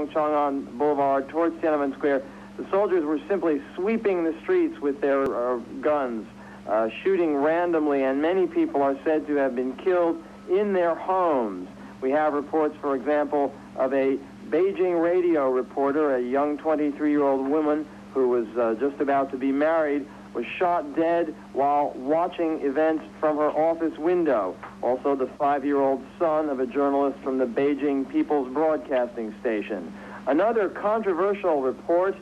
Chang'an Boulevard towards Tiananmen Square. The soldiers were simply sweeping the streets with their guns, shooting randomly, and many people are said to have been killed in their homes. We have reports, for example, of a Beijing radio reporter, a young 23-year-old woman who was just about to be married, was shot dead while watching events from her office window. Also, the 5-year-old son of a journalist from the Beijing People's Broadcasting Station. Another controversial report,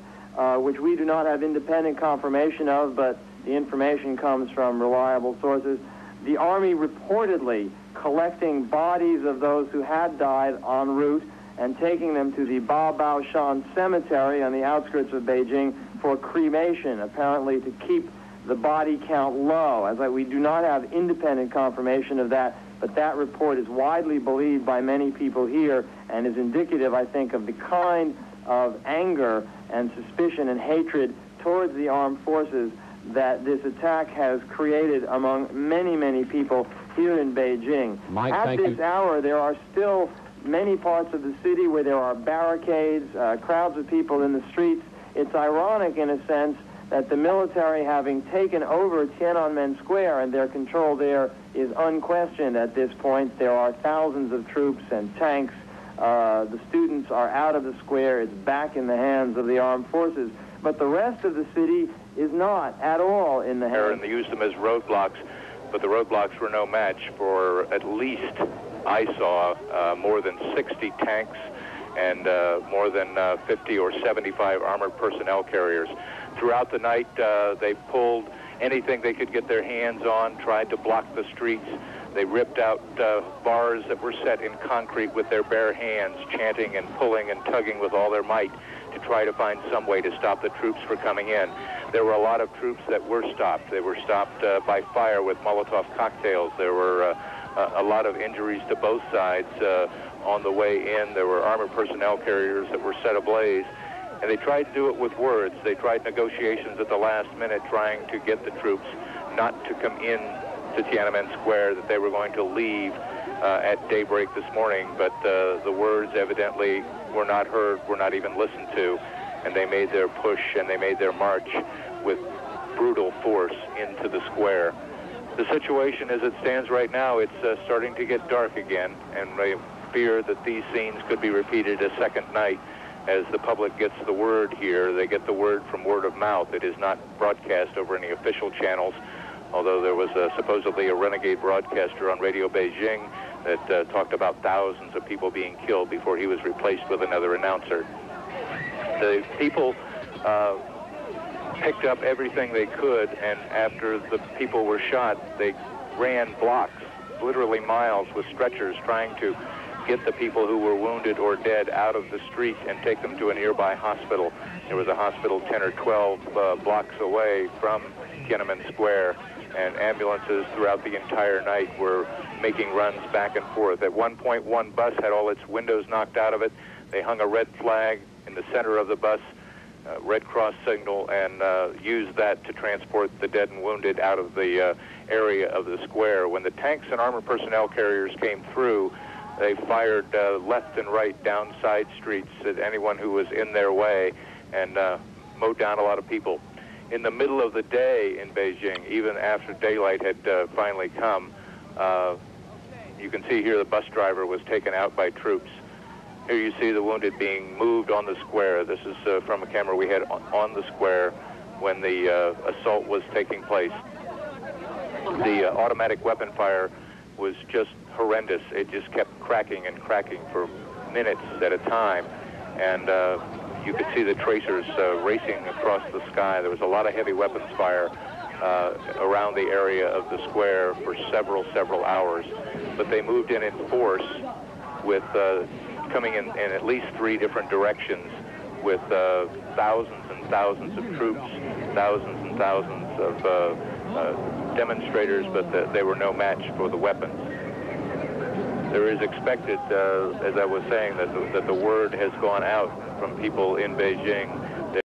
which we do not have independent confirmation of, but the information comes from reliable sources. The Army reportedly collecting bodies of those who had died en route and taking them to the Baobaoshan Cemetery on the outskirts of Beijing for cremation, apparently to keep the body count low. We do not have independent confirmation of that, but that report is widely believed by many people here and is indicative, I think, of the kind of anger and suspicion and hatred towards the armed forces that this attack has created among many, many people here in Beijing. Mike, at this hour, there are still many parts of the city where there are barricades, crowds of people in the streets. It's ironic, in a sense, that the military, having taken over Tiananmen Square, and their control there is unquestioned at this point. There are thousands of troops and tanks. The students are out of the square. It's back in the hands of the armed forces. But the rest of the city is not at all in the hands. And they used them as roadblocks, but the roadblocks were no match for, at least I saw, more than 60 tanks and more than 50 or 75 armored personnel carriers. Throughout the night, they pulled anything they could get their hands on, tried to block the streets. They ripped out bars that were set in concrete with their bare hands, chanting and pulling and tugging with all their might to try to find some way to stop the troops from coming in. There were a lot of troops that were stopped. They were stopped by fire with Molotov cocktails. There were a lot of injuries to both sides on the way in. There were armored personnel carriers that were set ablaze. And they tried to do it with words. They tried negotiations at the last minute, trying to get the troops not to come in to Tiananmen Square, that they were going to leave at daybreak this morning. But the words evidently were not heard, were not even listened to, and they made their push and they made their march with brutal force into the square. The situation as it stands right now, it's starting to get dark again, and I fear that these scenes could be repeated a second night. As the public gets the word here, they get the word from word of mouth. It is not broadcast over any official channels, although there was supposedly a renegade broadcaster on Radio Beijing that talked about thousands of people being killed before he was replaced with another announcer. The people picked up everything they could, and after the people were shot, they ran blocks, literally miles, with stretchers trying to get the people who were wounded or dead out of the street and take them to a nearby hospital. There was a hospital 10 or 12 blocks away from Tiananmen Square, and ambulances throughout the entire night were making runs back and forth. At one point, one bus had all its windows knocked out of it. They hung a red flag in the center of the bus, Red Cross signal, and used that to transport the dead and wounded out of the area of the square. When the tanks and armored personnel carriers came through, they fired left and right down side streets at anyone who was in their way and mowed down a lot of people. In the middle of the day in Beijing, even after daylight had finally come, you can see here the bus driver was taken out by troops. Here you see the wounded being moved on the square. This is from a camera we had on the square when the assault was taking place. The automatic weapon fire was just horrendous. It just kept cracking and cracking for minutes at a time, and you could see the tracers racing across the sky. There was a lot of heavy weapons fire around the area of the square for several hours, but they moved in force with coming in at least 3 different directions with thousands and thousands of troops, thousands and thousands of demonstrators, but they were no match for the weapons. There is expected, as I was saying, that the word has gone out from people in Beijing